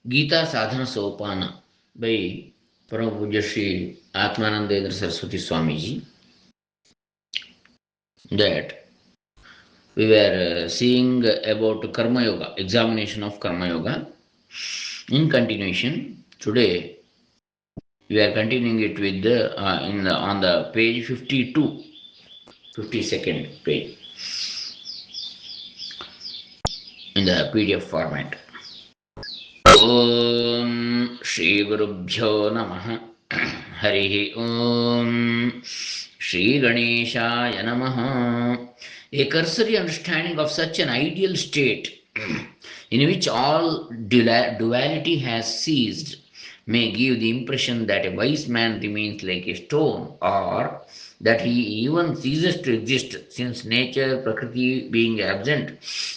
Geetha Sadhana Soapaana by Param Pujya Shri AtmaanandEndra Saraswatee SwAmeeji, that we were seeing about Karma Yoga, examination of Karma Yoga. In continuation, today we are continuing it with on the page 52, 52nd page in the PDF format. Om Shri Gurubhyo Namaha Harihi Om Shri Ganeshaya Namaha. A cursory understanding of such an ideal state in which all duality has ceased may give the impression that a wise man remains like a stone, or that he even ceases to exist, since nature, Prakriti being absent,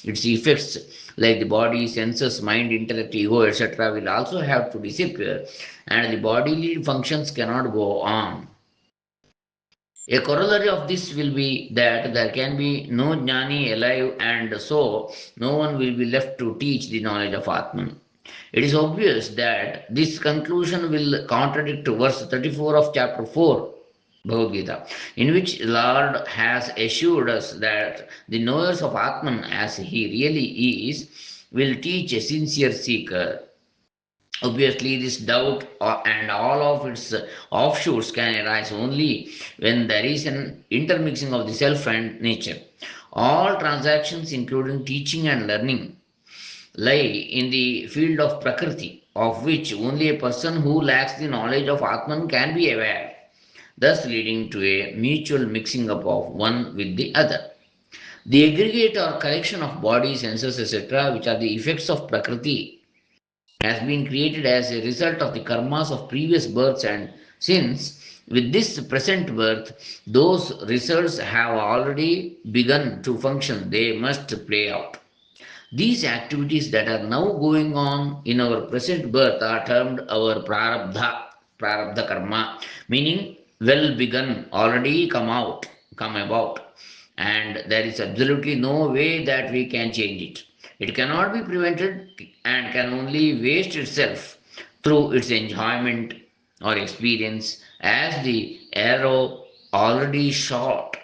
its effects like the body, senses, mind, intellect, ego, etc., will also have to disappear, and the bodily functions cannot go on. A corollary of this will be that there can be no jnani alive, and so no one will be left to teach the knowledge of Atman. It is obvious that this conclusion will contradict verse 34 of chapter 4 Bhagavad Gita, in which Lord has assured us that the knowers of Atman as he really is will teach a sincere seeker. Obviously, this doubt and all of its offshoots can arise only when there is an intermixing of the self and nature. All transactions, including teaching and learning, lie in the field of Prakriti, of which only a person who lacks the knowledge of Atman can be aware, thus leading to a mutual mixing up of one with the other. The aggregate or collection of bodies, senses, etc., which are the effects of Prakriti, has been created as a result of the karmas of previous births, and since with this present birth those results have already begun to function, they must play out. These activities that are now going on in our present birth are termed our prarabdha karma, meaning well begun, already come about, and there is absolutely no way that we can change it. It cannot be prevented and can only waste itself through its enjoyment or experience, as the arrow already shot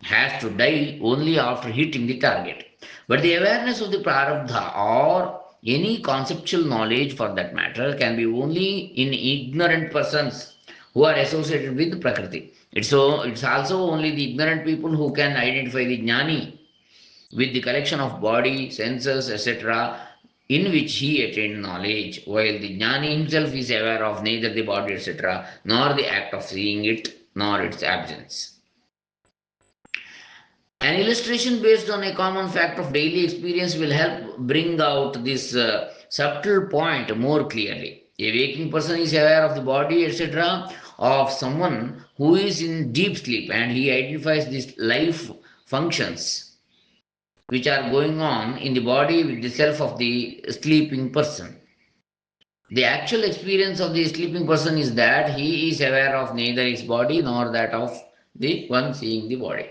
has to die only after hitting the target. But the awareness of the prarabdha, or any conceptual knowledge for that matter, can be only in ignorant persons who are associated with Prakriti. It's also only the ignorant people who can identify the jnani with the collection of body, senses, etc., in which he attained knowledge, while the jnani himself is aware of neither the body, etc., nor the act of seeing it, nor its absence. An illustration based on a common fact of daily experience will help bring out this subtle point more clearly. A waking person is aware of the body, etc., of someone who is in deep sleep, and he identifies these life functions which are going on in the body with the self of the sleeping person. The actual experience of the sleeping person is that he is aware of neither his body nor that of the one seeing the body.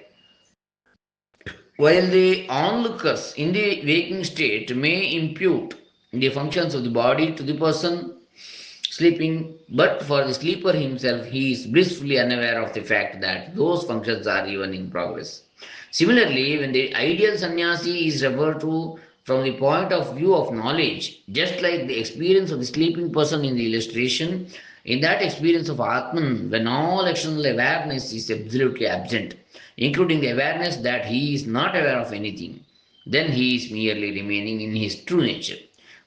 While the onlookers in the waking state may impute the functions of the body to the person sleeping, but for the sleeper himself, he is blissfully unaware of the fact that those functions are even in progress. Similarly, when the ideal sannyasi is referred to from the point of view of knowledge, just like the experience of the sleeping person in the illustration, in that experience of Atman, when all external awareness is absolutely absent, including the awareness that he is not aware of anything, then he is merely remaining in his true nature.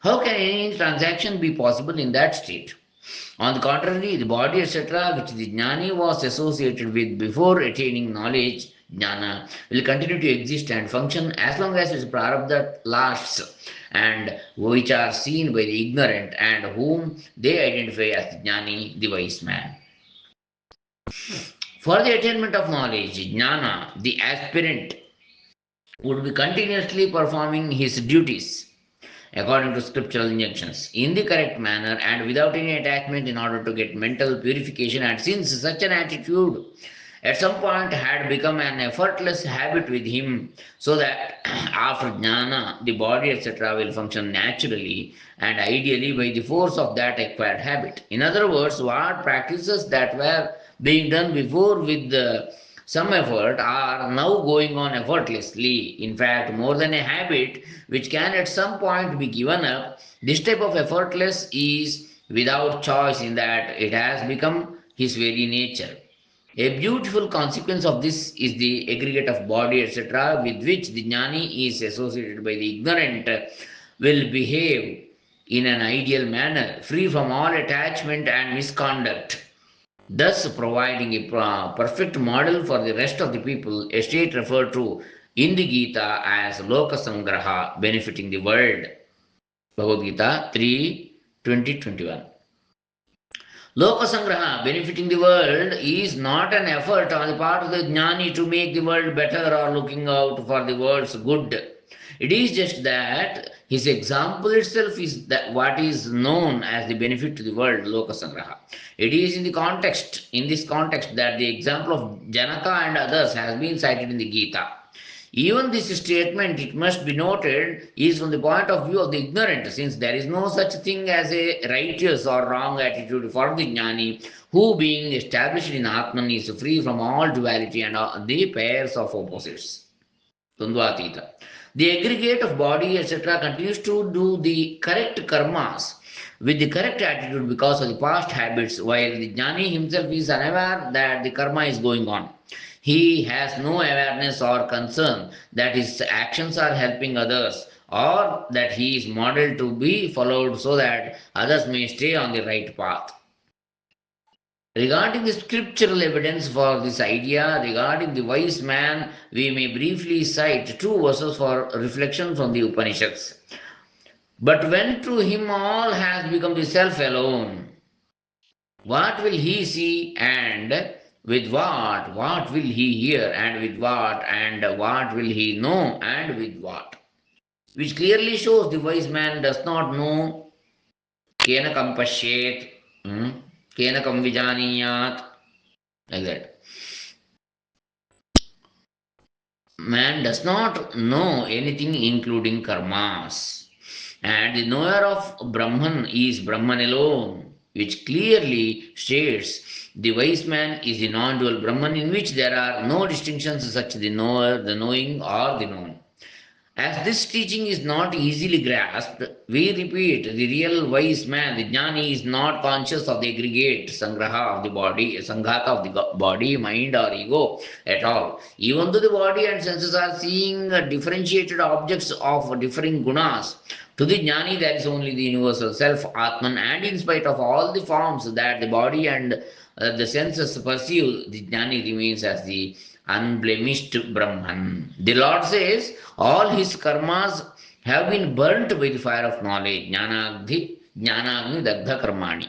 How can any transaction be possible in that state? On the contrary, the body, etc., which the jnani was associated with before attaining knowledge, jnana, will continue to exist and function as long as its prarabdha lasts, and which are seen by the ignorant and whom they identify as the jnani, the wise man. For the attainment of knowledge, jnana, the aspirant would be continuously performing his duties according to scriptural injunctions in the correct manner and without any attachment in order to get mental purification, and since such an attitude at some point had become an effortless habit with him, so that after jnana, the body, etc., will function naturally and ideally by the force of that acquired habit. In other words, what practices that were being done before with some effort are now going on effortlessly. In fact, more than a habit which can at some point be given up, this type of effortless is without choice in that it has become his very nature. A beautiful consequence of this is the aggregate of body, etc., with which the jnani is associated by the ignorant will behave in an ideal manner, free from all attachment and misconduct, thus providing a perfect model for the rest of the people, a state referred to in the Gita as Loka Sangraha, benefiting the world. Bhagavad Gita 3:20-21. Loka Sangraha, benefiting the world, is not an effort on the part of the jnani to make the world better or looking out for the world's good. It is just that his example itself is that what is known as the benefit to the world, Loka Sangraha. It is in this context, that the example of Janaka and others has been cited in the Gita. Even this statement, it must be noted, is from the point of view of the ignorant, since there is no such thing as a righteous or wrong attitude for the jnani, who, being established in Atman, is free from all duality and all the pairs of opposites. Tundvatita. The aggregate of body, etc., continues to do the correct karmas with the correct attitude because of the past habits, while the jnani himself is unaware that the karma is going on. He has no awareness or concern that his actions are helping others or that he is modeled to be followed so that others may stay on the right path. Regarding the scriptural evidence for this idea, regarding the wise man, we may briefly cite two verses for reflection from the Upanishads. But when to him all has become the self alone, what will he see and with what? What will he hear and with what? And what will he know and with what? Which clearly shows the wise man does not know kena kam pashyet, kena kam vijaniyat, like that. Man does not know anything including karmas. And the knower of Brahman is Brahman alone, which clearly states the wise man is the non-dual Brahman in which there are no distinctions such the knower, the knowing, or the known. As this teaching is not easily grasped, we repeat, the real wise man, the jnani, is not conscious of the aggregate sangraha of the body, sanghata of the body, mind or ego at all. Even though the body and senses are seeing differentiated objects of differing gunas, to the jnani there is only the universal self, Atman, and in spite of all the forms that the body and the senses perceive, the jnani remains as the unblemished Brahman. The Lord says, all his karmas have been burnt by the fire of knowledge. Jnanagni dagdha karmani.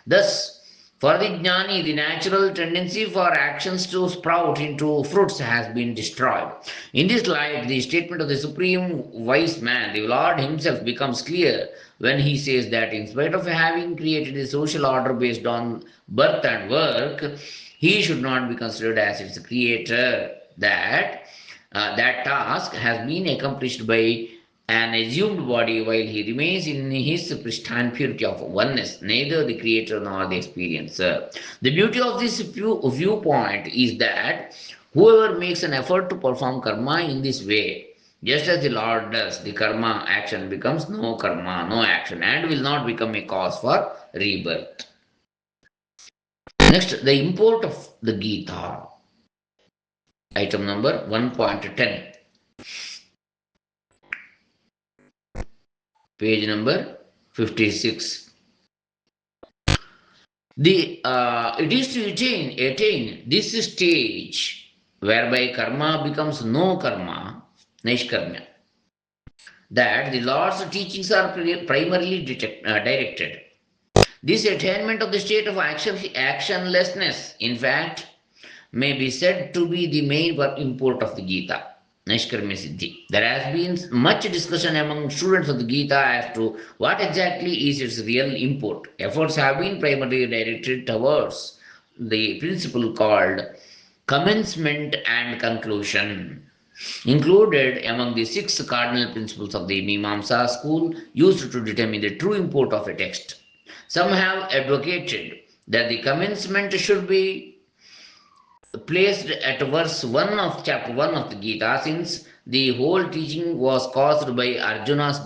Thus, for the jnani, the natural tendency for actions to sprout into fruits has been destroyed. In this light, the statement of the supreme wise man, the Lord himself, becomes clear when he says that in spite of having created a social order based on birth and work, he should not be considered as its creator. That task has been accomplished by an assumed body while he remains in his pristine purity of oneness, neither the creator nor the experiencer. The beauty of this viewpoint is that whoever makes an effort to perform karma in this way, just as the Lord does, the karma action becomes no karma, no action, and will not become a cause for rebirth. Next, the import of the Gita. Item number 1.10. Page number 56. It is to attain this stage whereby karma becomes no karma, naishkarmya, that the Lord's teachings are primarily directed. This attainment of the state of actionlessness, in fact, may be said to be the main import of the Gita, Naishkarmya Siddhi. There has been much discussion among students of the Gita as to what exactly is its real import. Efforts have been primarily directed towards the principle called commencement and conclusion. Included among the 6 cardinal principles of the Mimamsa school used to determine the true import of a text. Some have advocated that the commencement should be placed at verse 1 of chapter 1 of the Gita, since the whole teaching was caused by Arjuna's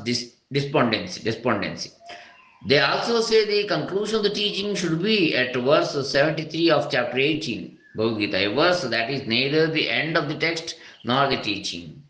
despondency. They also say the conclusion of the teaching should be at verse 73 of chapter 18 Bhagavad Gita, a verse that is neither the end of the text nor the teaching.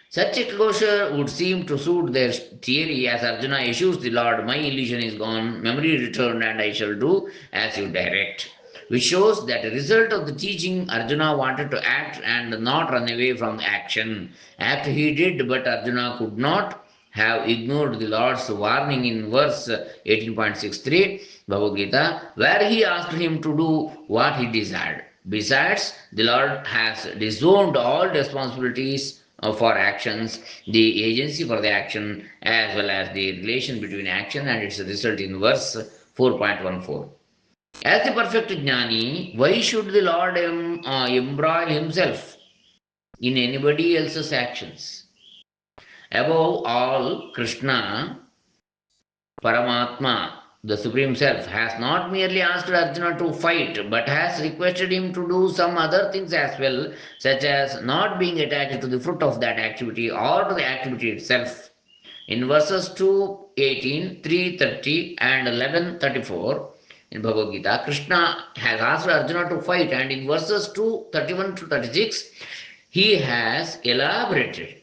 Such a closure would seem to suit their theory, as Arjuna assures the Lord, "My illusion is gone, memory returned, and I shall do as you direct." Which shows that a result of the teaching, Arjuna wanted to act and not run away from action. Act he did, but Arjuna could not have ignored the Lord's warning in verse 18.63 Bhagavad Gita, where he asked him to do what he desired. Besides, the Lord has disowned all responsibilities for actions, the agency for the action, as well as the relation between action and its result in verse 4.14. As the perfect Jnani, why should the Lord embroil himself in anybody else's actions? Above all, Krishna, Paramatma, the Supreme Self, has not merely asked Arjuna to fight, but has requested him to do some other things as well, such as not being attached to the fruit of that activity or to the activity itself. In verses 2:18, 3:30, and 11:34 in Bhagavad Gita, Krishna has asked Arjuna to fight, and in verses 2:31 to 36, he has elaborated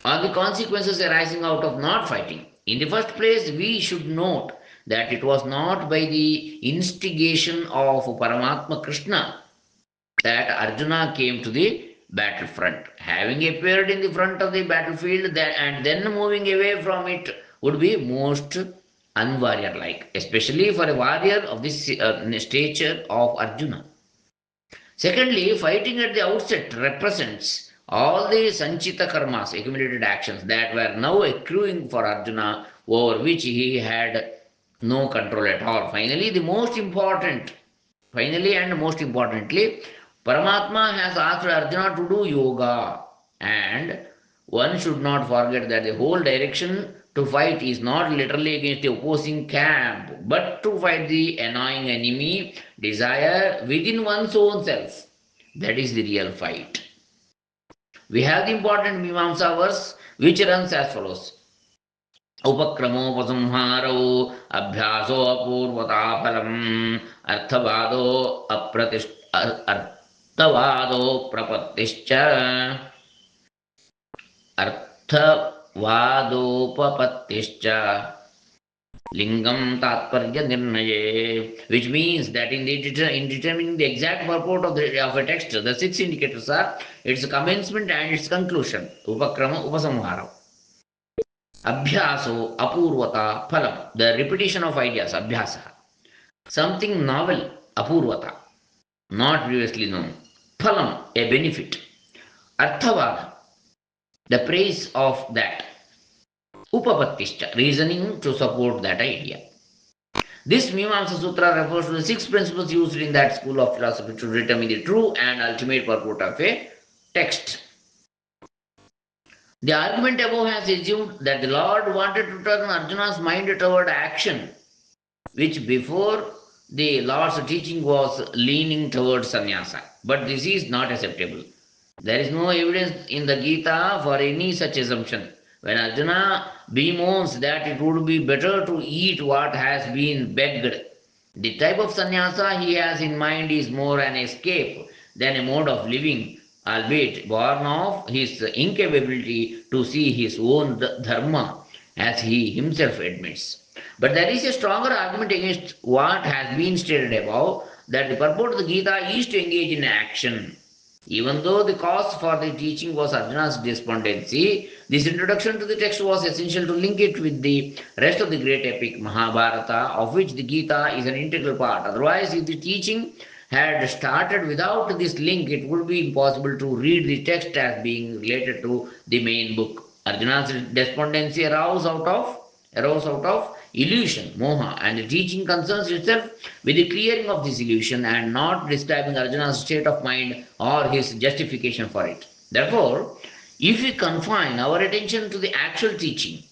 on the consequences arising out of not fighting. In the first place, we should note that it was not by the instigation of Paramatma Krishna that Arjuna came to the battlefront. Having appeared in the front of the battlefield and then moving away from it would be most unwarrior-like, especially for a warrior of the stature of Arjuna. Secondly, fighting at the outset represents all the sanchita karmas, accumulated actions that were now accruing for Arjuna, over which he had no control at all. Finally and most importantly, Paramatma has asked Arjuna to do yoga, and one should not forget that the whole direction to fight is not literally against the opposing camp, but to fight the annoying enemy, desire, within one's own self. That is the real fight. We have the important Mimamsa verse which runs as follows. उपक्रमोपसंहारो अभ्यासोऽपूर्वताफलम् अर्थवादो प्रपत्तिश्च अर्थवादोपपत्तिश्च lingam tatparya nirnaye, which means that in determining the exact purport of a text, the 6 indicators are its commencement and its conclusion. Upakrama upasamhara. Abhyaso apurvata phalam, the repetition of ideas, abhyasa. Something novel, apurvata, not previously known. Phalam, a benefit. Arthavada, the praise of that. Upapattischa, reasoning to support that idea. This Mimamsa Sutra refers to the 6 principles used in that school of philosophy to determine the true and ultimate purport of a text. The argument above has assumed that the Lord wanted to turn Arjuna's mind toward action, which before the Lord's teaching was leaning towards sannyasa. But this is not acceptable. There is no evidence in the Gita for any such assumption. When Arjuna bemoans that it would be better to eat what has been begged, the type of sannyasa he has in mind is more an escape than a mode of living, albeit born of his incapability to see his own dharma, as he himself admits. But there is a stronger argument against what has been stated above, that the purport of the Gita is to engage in action. Even though the cause for the teaching was Arjuna's despondency, this introduction to the text was essential to link it with the rest of the great epic Mahabharata, of which the Gita is an integral part. Otherwise, if the teaching had started without this link, it would be impossible to read the text as being related to the main book. Arjuna's despondency arose out of arose out of illusion, moha, and the teaching concerns itself with the clearing of this illusion and not describing Arjuna's state of mind or his justification for it. Therefore, if we confine our attention to the actual teaching,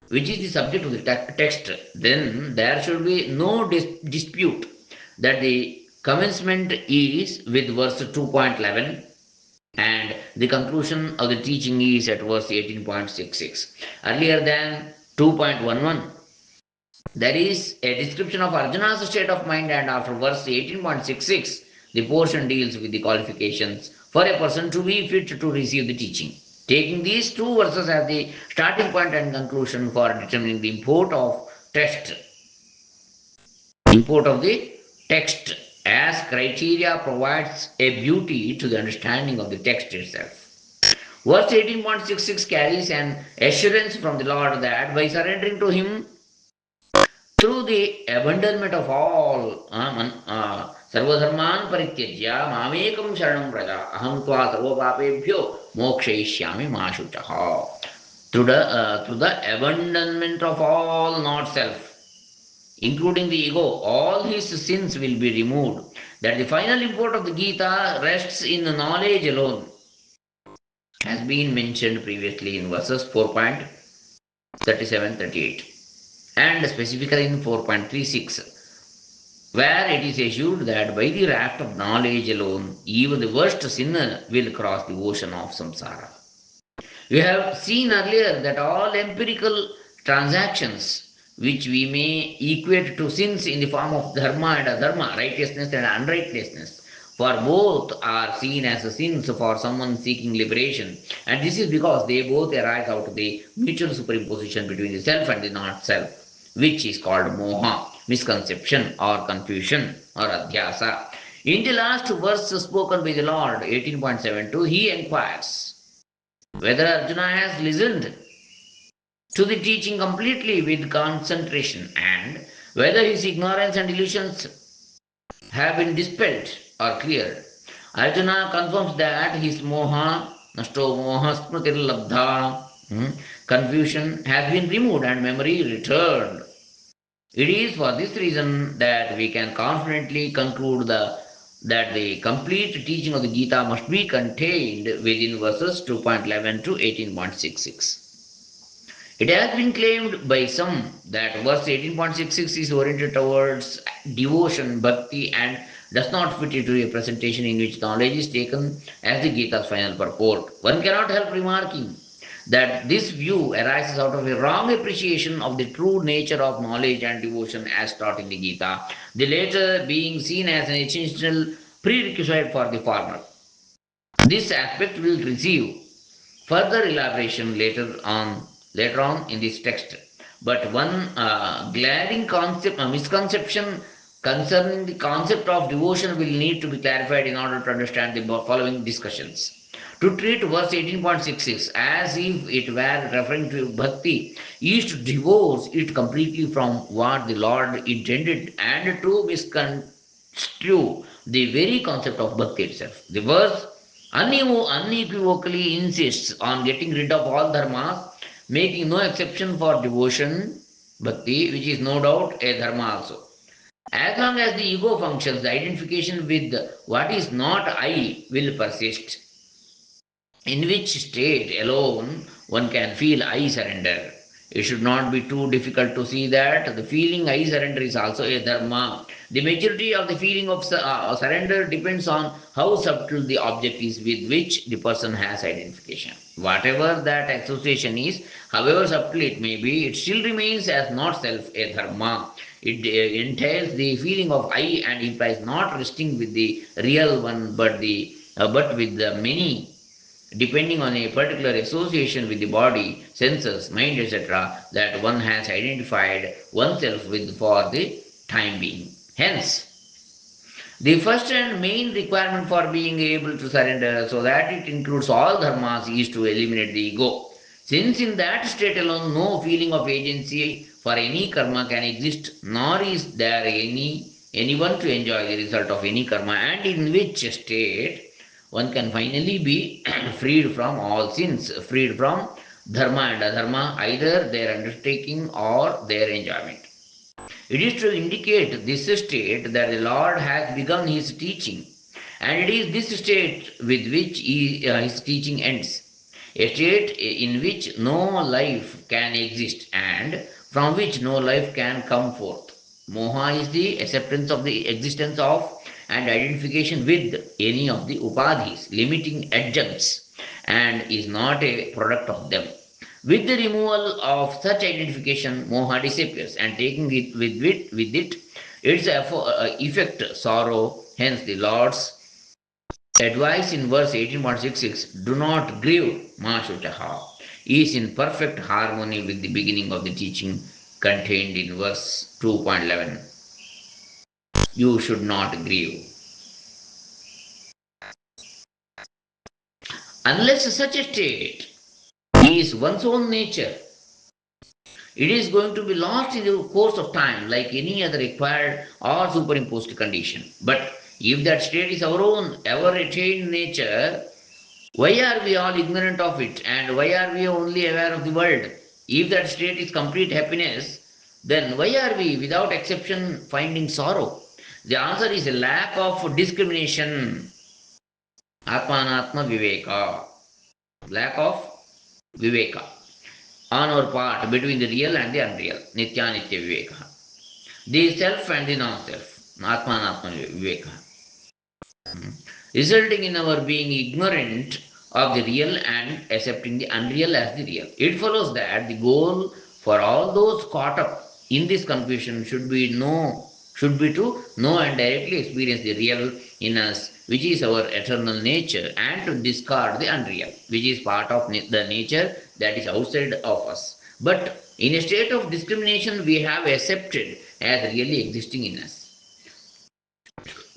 which is the subject of the text, then there should be no dispute that the commencement is with verse 2.11 and the conclusion of the teaching is at verse 18.66. Earlier than 2.11, there is a description of Arjuna's state of mind, and after verse 18.66, the portion deals with the qualifications for a person to be fit to receive the teaching. Taking these two verses as the starting point and conclusion for determining the import of the text as criteria provides a beauty to the understanding of the text itself. Verse 18.66 carries an assurance from the Lord that by surrendering to Him through the abandonment of all sarvadharman parityajya mamekam sharanam praja aham tva sarvapapebhyo mokshayishyami mashuchaha. Through the abandonment of all not self, including the ego, all his sins will be removed. That the final import of the Gita rests in knowledge alone has been mentioned previously in verses 4.37-38 and specifically in 4.36, where it is assured that by the raft of knowledge alone, even the worst sinner will cross the ocean of samsara. We have seen earlier that all empirical transactions which we may equate to sins in the form of dharma and adharma, righteousness and unrighteousness, for both are seen as sins for someone seeking liberation, and this is because they both arise out of the mutual superimposition between the self and the not self, which is called moha, misconception or confusion or adhyasa. In the last verse spoken by the Lord, 18.72, he inquires whether Arjuna has listened to the teaching completely with concentration and whether his ignorance and illusions have been dispelled or cleared. Arjuna confirms that his moha, nasto moha smritir labdha, confusion has been removed and memory returned. It is for this reason that we can confidently conclude that the complete teaching of the Gita must be contained within verses 2.11 to 18.66. It has been claimed by some that verse 18.66 is oriented towards devotion, bhakti, and does not fit into a presentation in which knowledge is taken as the Gita's final purport. One cannot help remarking that this view arises out of a wrong appreciation of the true nature of knowledge and devotion as taught in the Gita, the latter being seen as an essential prerequisite for the former. This aspect will receive further elaboration later on in this text. But one glaring misconception concerning the concept of devotion will need to be clarified in order to understand the following discussions. To treat verse 18.66 as if it were referring to bhakti is to divorce it completely from what the Lord intended and to misconstrue the very concept of bhakti itself. The verse unequivocally insists on getting rid of all dharmas, making no exception for devotion, bhakti, which is no doubt a dharma also. As long as the ego functions, the identification with what is not I will persist, in which state alone one can feel I surrender. It should not be too difficult to see that the feeling I surrender is also a dharma. The majority of the feeling of surrender depends on how subtle the object is with which the person has identification. Whatever that association is, however subtle it may be, it still remains as not self a dharma. It entails the feeling of I and implies not resting with the real one but with the many, depending on a particular association with the body, senses, mind, etc., that one has identified oneself with for the time being. Hence, the first and main requirement for being able to surrender so that it includes all dharmas is to eliminate the ego. Since in that state alone no feeling of agency for any karma can exist, nor is there anyone to enjoy the result of any karma, and in which state one can finally be freed from all sins, freed from dharma and adharma, either their undertaking or their enjoyment. It is to indicate this state that the Lord has begun his teaching, and it is this state with which his teaching ends. A state in which no life can exist and from which no life can come forth. Moha is the acceptance of the existence of and identification with any of the upadhis, limiting adjuncts, and is not a product of them. With the removal of such identification, moha disappears, and taking it with it its effect, sorrow. Hence, the Lord's advice in verse 18.66, do not grieve, ma shuchaha, is in perfect harmony with the beginning of the teaching contained in verse 2.11. You should not grieve. Unless such a state is one's own nature, it is going to be lost in the course of time like any other acquired or superimposed condition. But if that state is our own ever retained nature, why are we all ignorant of it and why are we only aware of the world? If that state is complete happiness, then why are we without exception finding sorrow? The answer is a lack of discrimination. Atmanatma viveka. Lack of viveka on our part between the real and the unreal. Nitya nitya viveka. The self and the non-self. Atmanatma viveka. Resulting in our being ignorant of the real and accepting the unreal as the real. It follows that the goal for all those caught up in this confusion should be to know and directly experience the real in us, which is our eternal nature, and to discard the unreal, which is part of the nature that is outside of us. But in a state of discrimination, we have accepted as really existing in us.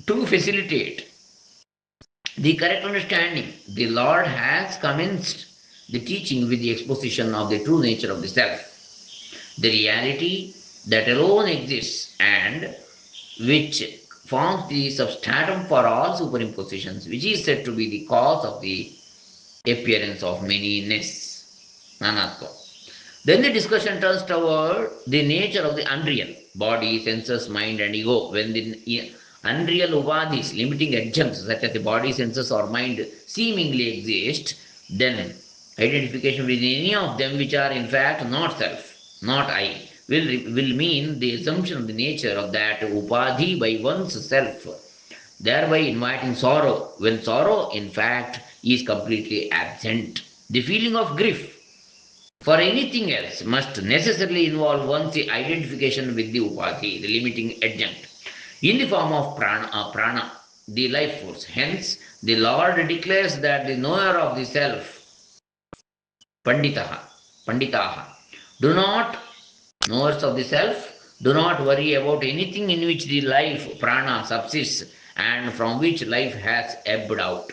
To facilitate the correct understanding, the Lord has commenced the teaching with the exposition of the true nature of the self, the reality that alone exists and which forms the substratum for all superimpositions, which is said to be the cause of the appearance of manyness, nanatva. Then the discussion turns toward the nature of the unreal, body, senses, mind, and ego. When the unreal upadhis, limiting adjuncts such as the body, senses, or mind seemingly exist, then identification with any of them, which are in fact not self, not I, will mean the assumption of the nature of that upadhi by one's self, thereby inviting sorrow, when sorrow in fact is completely absent. The feeling of grief for anything else must necessarily involve one's identification with the upadhi, the limiting adjunct, in the form of prana, the life force. Hence, the Lord declares that the knower of the self, panditaha, do not, knowers of the self, do not worry about anything in which the life, prana, subsists and from which life has ebbed out.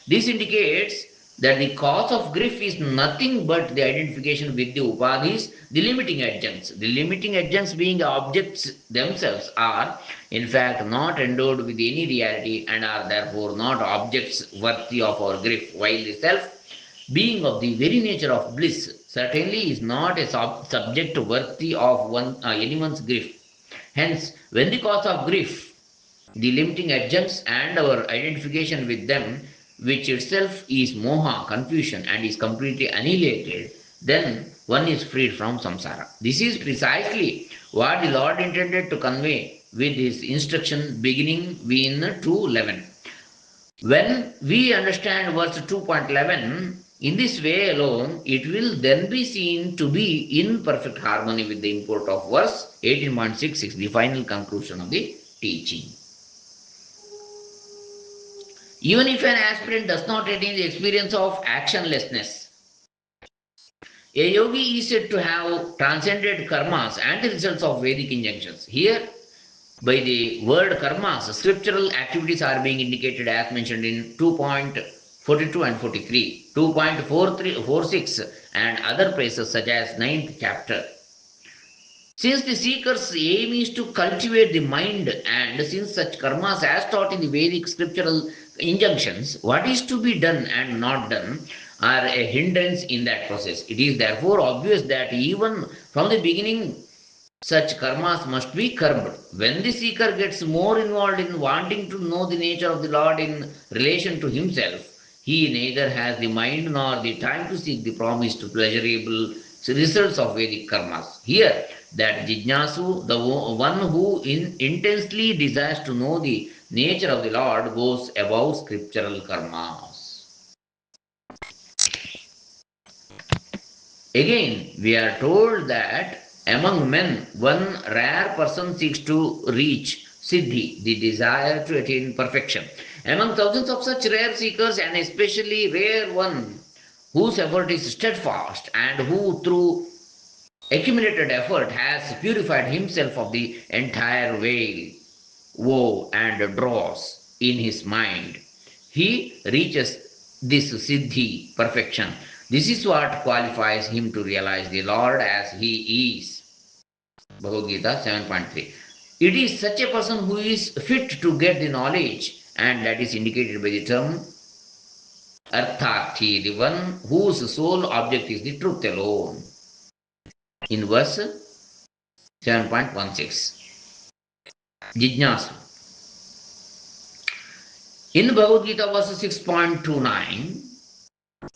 This indicates that the cause of grief is nothing but the identification with the upadhis, the limiting adjuncts. The limiting adjuncts, being objects themselves, are in fact not endowed with any reality and are therefore not objects worthy of our grief, while the self, being of the very nature of bliss, certainly is not a subject worthy of anyone's grief. Hence, when the cause of grief, the limiting adjuncts and our identification with them, which itself is moha, confusion, and is completely annihilated, then one is freed from samsara. This is precisely what the Lord intended to convey with his instruction beginning in 2.11. When we understand verse 2.11 in this way alone, it will then be seen to be in perfect harmony with the import of verse 18.66, the final conclusion of the teaching. Even if an aspirant does not attain the experience of actionlessness, a yogi is said to have transcended karmas and the results of Vedic injunctions. Here, by the word karmas, scriptural activities are being indicated as mentioned in 2.42 and 43, 2.46 and other places such as 9th chapter. Since the seeker's aim is to cultivate the mind, and since such karmas as taught in the Vedic scriptural injunctions, what is to be done and not done, are a hindrance in that process. It is therefore obvious that even from the beginning, such karmas must be curbed. When the seeker gets more involved in wanting to know the nature of the Lord in relation to himself, he neither has the mind nor the time to seek the promised pleasurable results of Vedic karmas. Here, that Jijnasu, the one who intensely desires to know the nature of the Lord, goes above scriptural karmas. Again, we are told that among men, one rare person seeks to reach Siddhi, the desire to attain perfection. Among thousands of such rare seekers, and especially rare one whose effort is steadfast and who, through accumulated effort, has purified himself of the entire veil, woe, and dross in his mind, he reaches this Siddhi, perfection. This is what qualifies him to realize the Lord as he is. Bhagavad Gita 7.3. It is such a person who is fit to get the knowledge, and that is indicated by the term Artharthi, the one whose sole object is the truth alone. In verse 7.16. Jijnasu. In Bhagavad Gita verse 6.29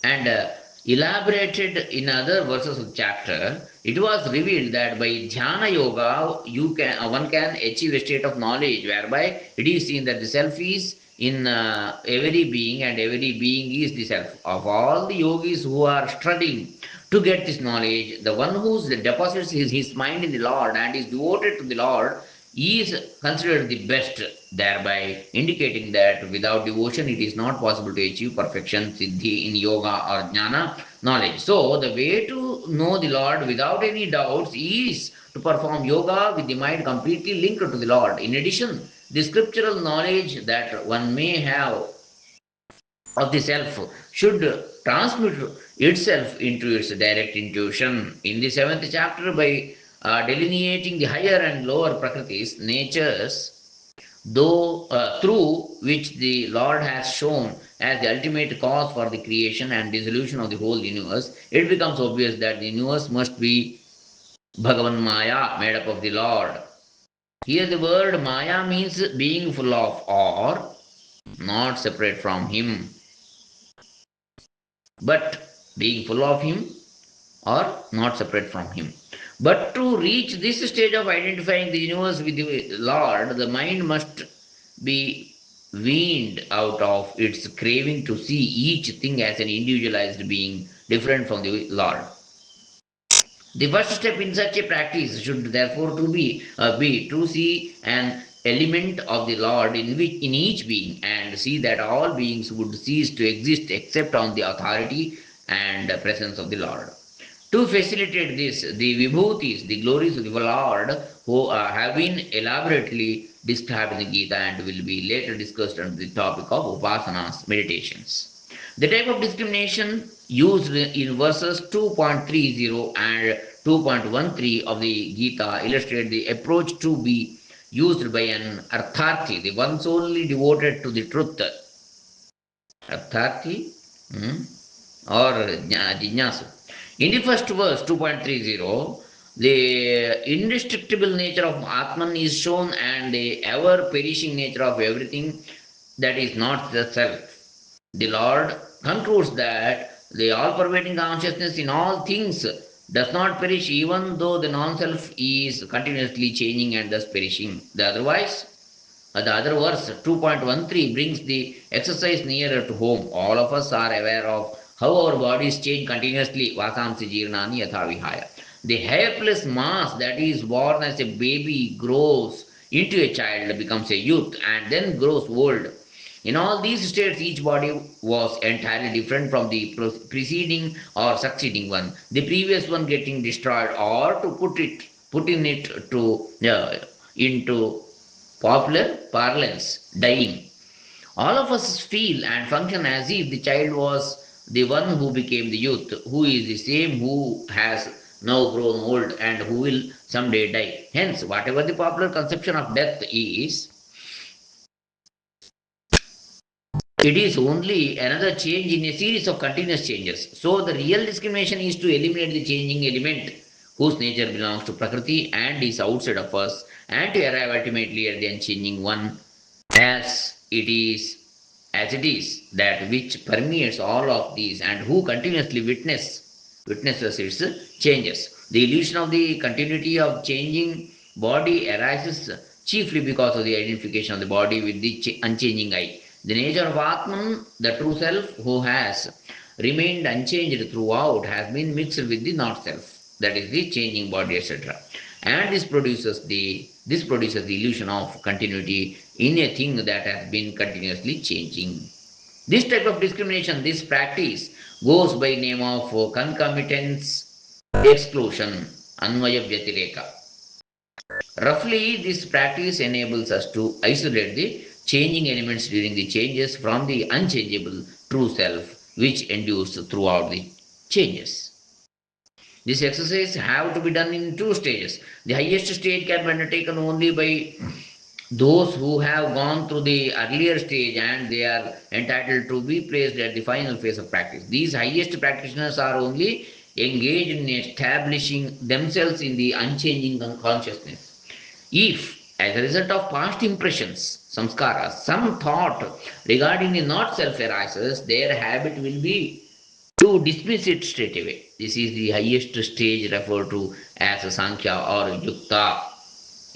and elaborated in other verses of the chapter, it was revealed that by dhyana yoga one can achieve a state of knowledge whereby it is seen that the self is in every being and every being is the self. Of all the yogis who are struggling to get this knowledge, the one who deposits his mind in the Lord and is devoted to the Lord is considered the best, thereby indicating that without devotion it is not possible to achieve perfection, siddhi in yoga or jnana, knowledge. So, the way to know the Lord without any doubts is to perform yoga with the mind completely linked to the Lord. In addition, the scriptural knowledge that one may have of the self should transmit itself into its direct intuition. In the seventh chapter, by delineating the higher and lower prakritis, natures, through which the Lord has shown as the ultimate cause for the creation and dissolution of the whole universe, it becomes obvious that the universe must be Bhagavan Maya, made up of the Lord. Here, the word Maya means being full of or not separate from Him, but being full of Him or not separate from Him. But to reach this stage of identifying the universe with the Lord, the mind must be weaned out of its craving to see each thing as an individualized being different from the Lord. The first step in such a practice should therefore be to see an element of the Lord in each being and see that all beings would cease to exist except on the authority and presence of the Lord. To facilitate this, the vibhutis, the glories of the Lord, who have been elaborately described in the Gita and will be later discussed under the topic of upasanas, meditations. The type of discrimination used in verses 2.30 and 2.13 of the Gita illustrate the approach to be used by an artharthi, the one solely devoted to the truth. Artharthi or jnyasu. In the first verse, 2.30, the indestructible nature of Atman is shown and the ever perishing nature of everything that is not the self. The Lord concludes that the all pervading consciousness in all things does not perish even though the non self is continuously changing and thus perishing. The other verse, 2.13, brings the exercise nearer to home. All of us are aware of how our bodies change continuously. Vasamsi jirnani yatha vihaya. The hairless mass that is born as a baby grows into a child, becomes a youth, and then grows old. In all these states, each body was entirely different from the preceding or succeeding one. The previous one getting destroyed, or to put in it to into popular parlance, dying. All of us feel and function as if the child was the one who became the youth, who is the same who has now grown old and who will someday die. Hence, whatever the popular conception of death is, It is only another change in a series of continuous changes. So the real discrimination is to eliminate the changing element whose nature belongs to Prakriti and is outside of us, and to arrive ultimately at the unchanging one as it is, that which permeates all of these and who continuously witnesses its changes. The illusion of the continuity of changing body arises chiefly because of the identification of the body with the unchanging I. The nature of Atman, the true self, who has remained unchanged throughout, has been mixed with the not self, that is the changing body, etc. And this produces the illusion of continuity in a thing that has been continuously changing. This type of discrimination, this practice, goes by name of concomitance exclusion, anvaya vyatireka. Roughly, this practice enables us to isolate the changing elements during the changes from the unchangeable true self, which endures throughout the changes. This exercise have to be done in two stages. The highest stage can be undertaken only by those who have gone through the earlier stage, and they are entitled to be placed at the final phase of practice. These highest practitioners are only engaged in establishing themselves in the unchanging consciousness. If, as a result of past impressions, samskaras, some thought regarding the not self arises, their habit will be to dismiss it straight away. This is the highest stage referred to as Sankhya or Yukta,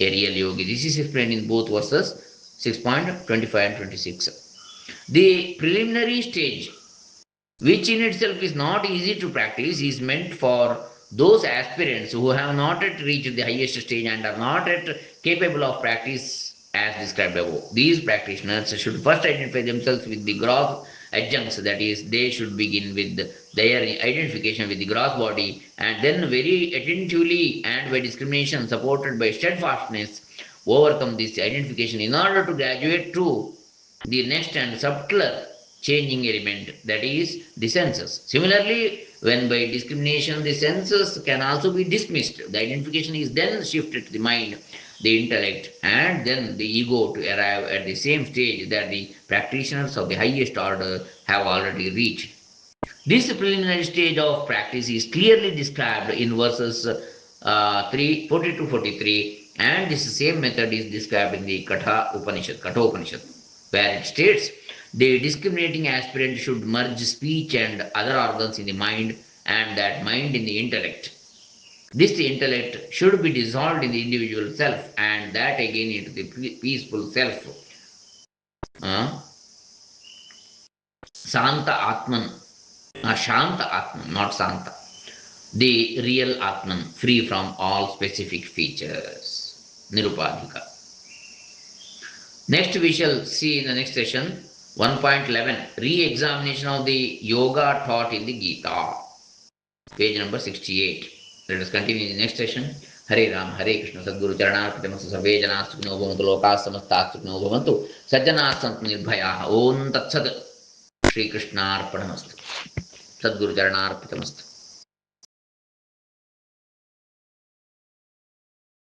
a real yogi. This is explained in both verses 6.25 and 26. The preliminary stage, which in itself is not easy to practice, is meant for those aspirants who have not yet reached the highest stage and are not yet capable of practice as described above. These practitioners should first identify themselves with the gross adjuncts, that is, they should begin with their identification with the gross body, and then very attentively and by discrimination, supported by steadfastness, overcome this identification in order to graduate to the next and subtler changing element, that is the senses. Similarly, when by discrimination the senses can also be dismissed, the identification is then shifted to the mind, the intellect, and then the ego to arrive at the same stage that the practitioners of the highest order have already reached. This preliminary stage of practice is clearly described in verses 40 to 43, and this same method is described in the Katha Upanishad, where it states the discriminating aspirant should merge speech and other organs in the mind, and that mind in the intellect. This intellect should be dissolved in the individual self, and that again into the peaceful self. Uh, Santa Atman, Shanta Atman, not Santa. The real Atman, free from all specific features. Nirupadhika. Next, we shall see in the next session 1.11, re-examination of the yoga taught in the Geetha, page number 68. Let us continue in the next session. Hare Ram, Hare Krishna, Sadguru Charanarpitamastu, Sarve Jana Sukhino Bhavantu, Loka Samasta Sukhino Bhavantu, Sajjana Santu Nirbhaya. Om Tat Sat. Shri Krishna Arpanamastu. Sadguru Charanarpitamastu.